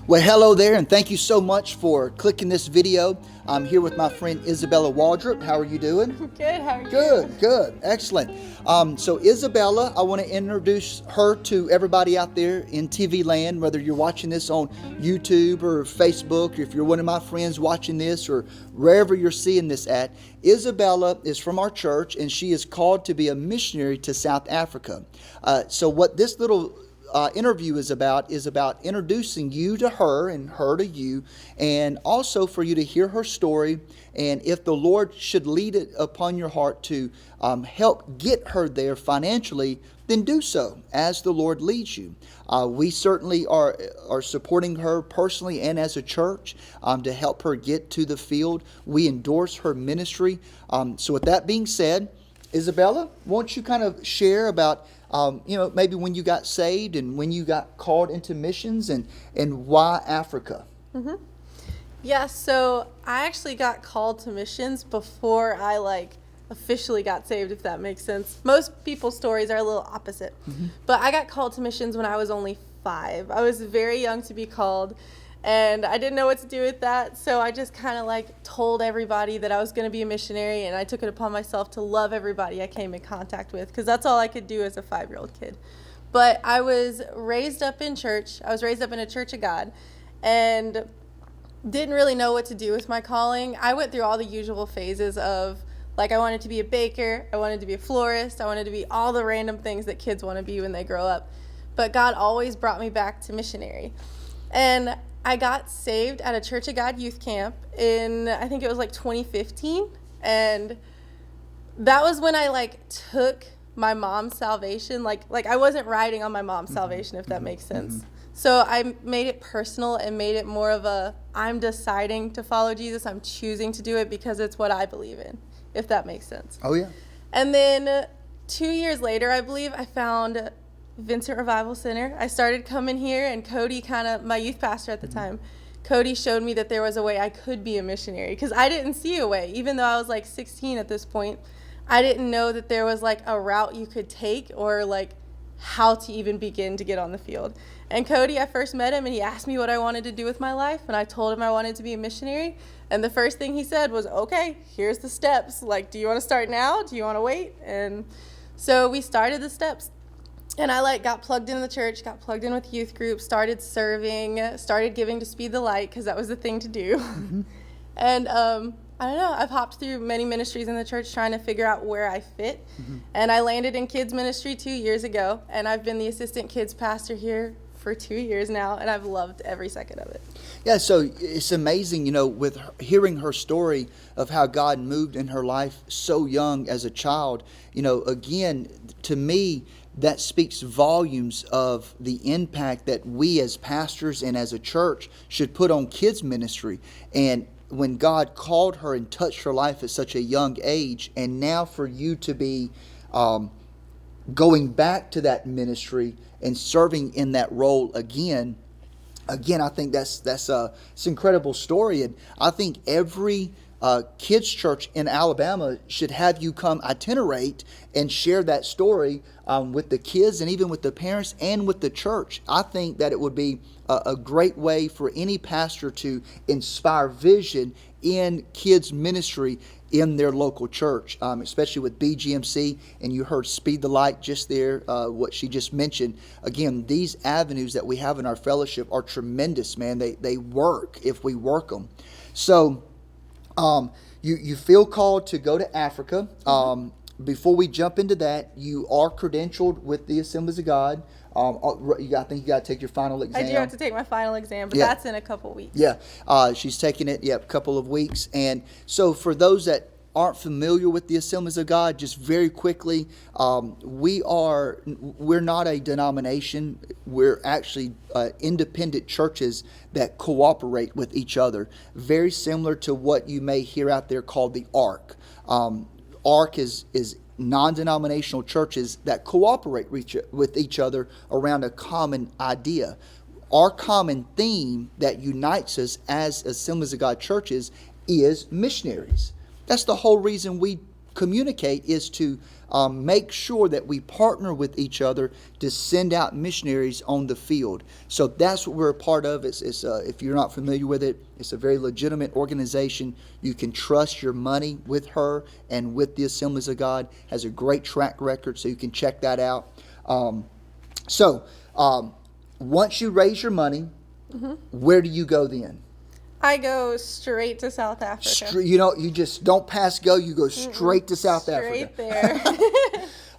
Well, hello there, and thank you so much for clicking this video. I'm here with my friend Isabella Waldroup. How are you doing? Good, how are you? Good, excellent. So Isabella, I want to introduce her to everybody out there in TV land, whether you're watching this on YouTube or Facebook, or if you're one of my friends watching this or wherever you're seeing this at. Isabella is from our church, and she is called to be a missionary to South Africa. So what this little interview is about introducing you to her and her to you, and also for you to hear her story, and if the Lord should lead it upon your heart to help get her there financially, then do so as the Lord leads you. We certainly are supporting her personally and as a church to help her get to the field. We endorse her ministry. So with that being said, Isabella, won't you kind of share about maybe when you got saved and when you got called into missions and why Africa? Mm-hmm. Yeah, so I actually got called to missions before I officially got saved, if that makes sense. Most people's stories are a little opposite. Mm-hmm. But I got called to missions when I was only 5. I was very young to be called, and I didn't know what to do with that, so I just kind of told everybody that I was going to be a missionary, and I took it upon myself to love everybody I came in contact with, because that's all I could do as a 5-year-old kid. But I was raised up in church. I was raised up in a Church of God, and didn't really know what to do with my calling. I went through all the usual phases of, I wanted to be a baker, I wanted to be a florist, I wanted to be all the random things that kids want to be when they grow up. But God always brought me back to missionary. And I got saved at a Church of God youth camp in, I think it was 2015. And that was when I took my mom's salvation. I wasn't riding on my mom's salvation, if that makes sense. Mm-hmm. So I made it personal and made it more of I'm deciding to follow Jesus. I'm choosing to do it because it's what I believe in, if that makes sense. Oh, yeah. And then 2 years later, I believe, I found Vincent Revival Center. I started coming here, and Cody, my youth pastor at the time, Cody showed me that there was a way I could be a missionary, because I didn't see a way. Even though I was 16 at this point, I didn't know that there was a route you could take or how to even begin to get on the field. And Cody, I first met him, and he asked me what I wanted to do with my life, and I told him I wanted to be a missionary. And the first thing he said was, okay, here's the steps. Do you want to start now? Do you want to wait? And so we started the steps. And I got plugged in the church, got plugged in with youth groups, started serving, started giving to Speed the Light, because that was the thing to do. Mm-hmm. And I don't know, I've hopped through many ministries in the church trying to figure out where I fit. Mm-hmm. And I landed in kids ministry 2 years ago, and I've been the assistant kids pastor here for 2 years now, and I've loved every second of it. Yeah, so it's amazing, with hearing her story of how God moved in her life so young as a child. Again, to me, that speaks volumes of the impact that we as pastors and as a church should put on kids ministry. And when God called her and touched her life at such a young age, and now for you to be going back to that ministry and serving in that role again, I think that's an incredible story. And I think every kids church in Alabama should have you come itinerate and share that story with the kids and even with the parents and with the church. I think that it would be a great way for any pastor to inspire vision in kids ministry in their local church, especially with BGMC. And you heard Speed the Light just there, what she just mentioned. Again, these avenues that we have in our fellowship are tremendous, man. They work if we work them. So you feel called to go to Africa. Before we jump into that, you are credentialed with the Assemblies of God. I think you got to take your final exam. I do have to take my final exam, but that's in a couple weeks. Yeah, she's taking it, a couple of weeks. And so for those that aren't familiar with the Assemblies of God, just very quickly, we're not a denomination. We're actually independent churches that cooperate with each other, very similar to what you may hear out there called the Ark. Ark is non-denominational churches that cooperate with each other around a common idea. Our common theme that unites us as Assemblies of God churches is missionaries. That's the whole reason we communicate, is to make sure that we partner with each other to send out missionaries on the field. So that's what we're a part of. If you're not familiar with it, it's a very legitimate organization. You can trust your money with her and with the Assemblies of God. Has a great track record, so you can check that out. Once you raise your money, where do you go then? I go straight to South Africa. You just don't pass go. You go straight to South Africa. Straight there.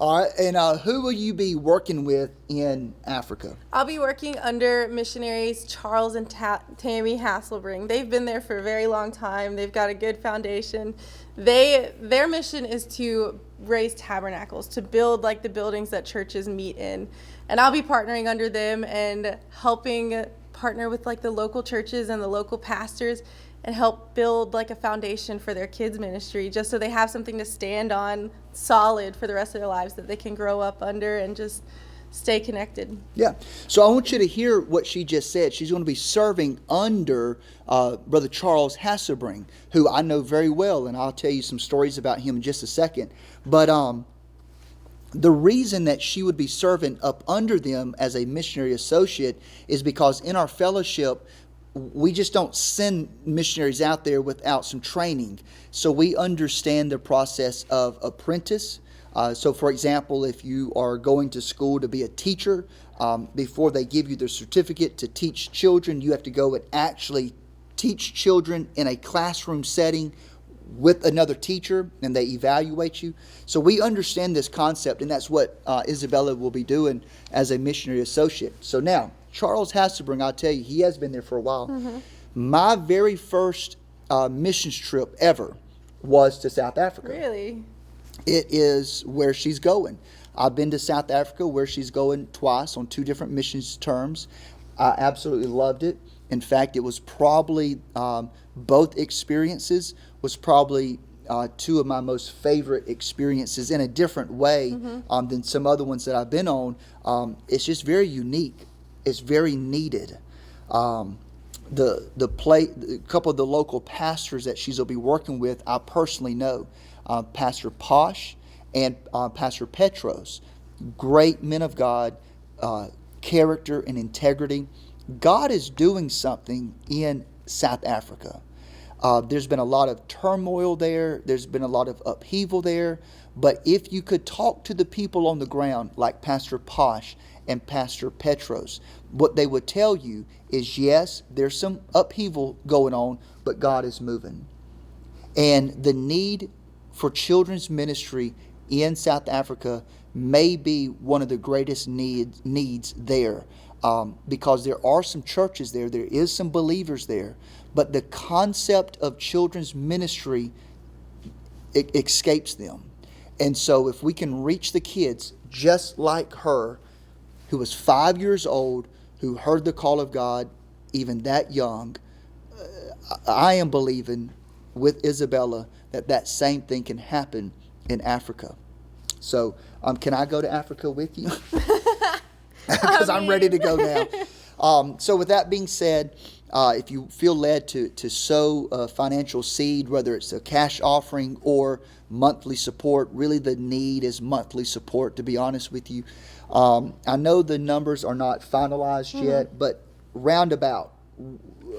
All right. And who will you be working with in Africa? I'll be working under missionaries Charles and Tammy Hasselbring. They've been there for a very long time. They've got a good foundation. Their mission is to raise tabernacles, to build like the buildings that churches meet in. And I'll be partnering under them and helping partner with like the local churches and the local pastors and help build like a foundation for their kids ministry, just so they have something to stand on solid for the rest of their lives that they can grow up under and just stay connected. Yeah. So I want you to hear what she just said. She's going to be serving under Brother Charles Hasselbring, who I know very well, and I'll tell you some stories about him in just a second. But the reason that she would be serving up under them as a missionary associate is because in our fellowship, we just don't send missionaries out there without some training. So we understand the process of apprentice. So for example, if you are going to school to be a teacher, before they give you the certificate to teach children, you have to go and actually teach children in a classroom setting with another teacher, and they evaluate you. So we understand this concept, and that's what Isabella will be doing as a missionary associate. So now, Charles Hasselbring, I'll tell you, he has been there for a while. My very first missions trip ever was to South Africa. Really? It is where she's going. I've been to South Africa where she's going twice on 2 different missions terms. I absolutely loved it. In fact, it was probably both experiences was probably 2 of my most favorite experiences in a different way than some other ones that I've been on. It's just very unique. It's very needed. A couple of the local pastors that she'll be working with, I personally know. Pastor Posh and Pastor Petros, great men of God, character and integrity. God is doing something in South Africa. There's been a lot of turmoil there. There's been a lot of upheaval there. But if you could talk to the people on the ground, like Pastor Posh and Pastor Petros, what they would tell you is, yes, there's some upheaval going on, but God is moving. And the need for children's ministry in South Africa may be one of the greatest needs there. Because there are some churches there, there is some believers there, but the concept of children's ministry escapes them. And so if we can reach the kids just like her, who was 5 years old, who heard the call of God even that young, I am believing with Isabella that same thing can happen in Africa. So can I go to Africa with you? Because I'm ready to go now. So with that being said, if you feel led to sow a financial seed, whether it's a cash offering or monthly support, really the need is monthly support, to be honest with you. I know the numbers are not finalized yet, but roundabout,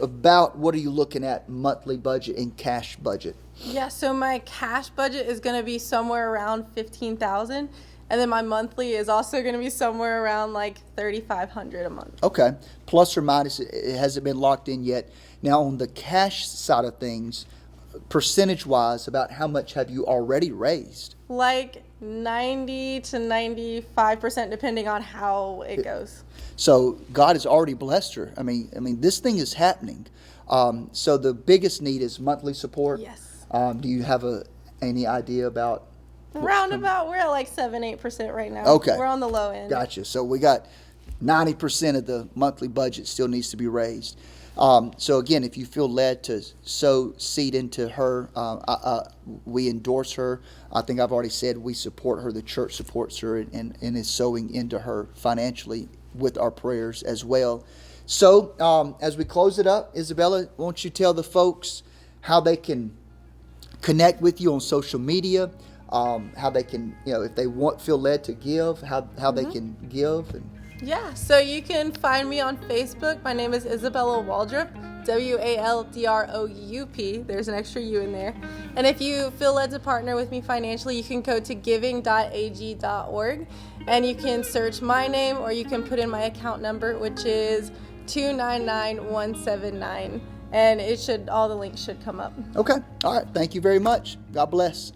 about what are you looking at monthly budget and cash budget? Yeah, so my cash budget is going to be somewhere around $15,000. And then my monthly is also going to be somewhere around like $3,500 a month. Okay. Plus or minus, it hasn't been locked in yet. Now, on the cash side of things, percentage-wise, about how much have you already raised? Like 90 to 95%, depending on how it goes. So God has already blessed her. I mean, this thing is happening. So the biggest need is monthly support. Yes. Do you have any idea about? Roundabout, we're at like 7-8% right now. Okay. We're on the low end. Gotcha. So we got 90% of the monthly budget still needs to be raised. So again, if you feel led to sow seed into her, we endorse her. I think I've already said we support her. The church supports her and is sowing into her financially with our prayers as well. So as we close it up, Isabella, won't you tell the folks how they can connect with you on social media? how they can, if they feel led to give, how they can give. And Yeah, so you can find me on Facebook. My name is Isabella Waldroup, Waldroup. There's an extra U in there. And if you feel led to partner with me financially, you can go to giving.ag.org and you can search my name, or you can put in my account number, which is 299179. And all the links should come up. Okay. All right. Thank you very much. God bless.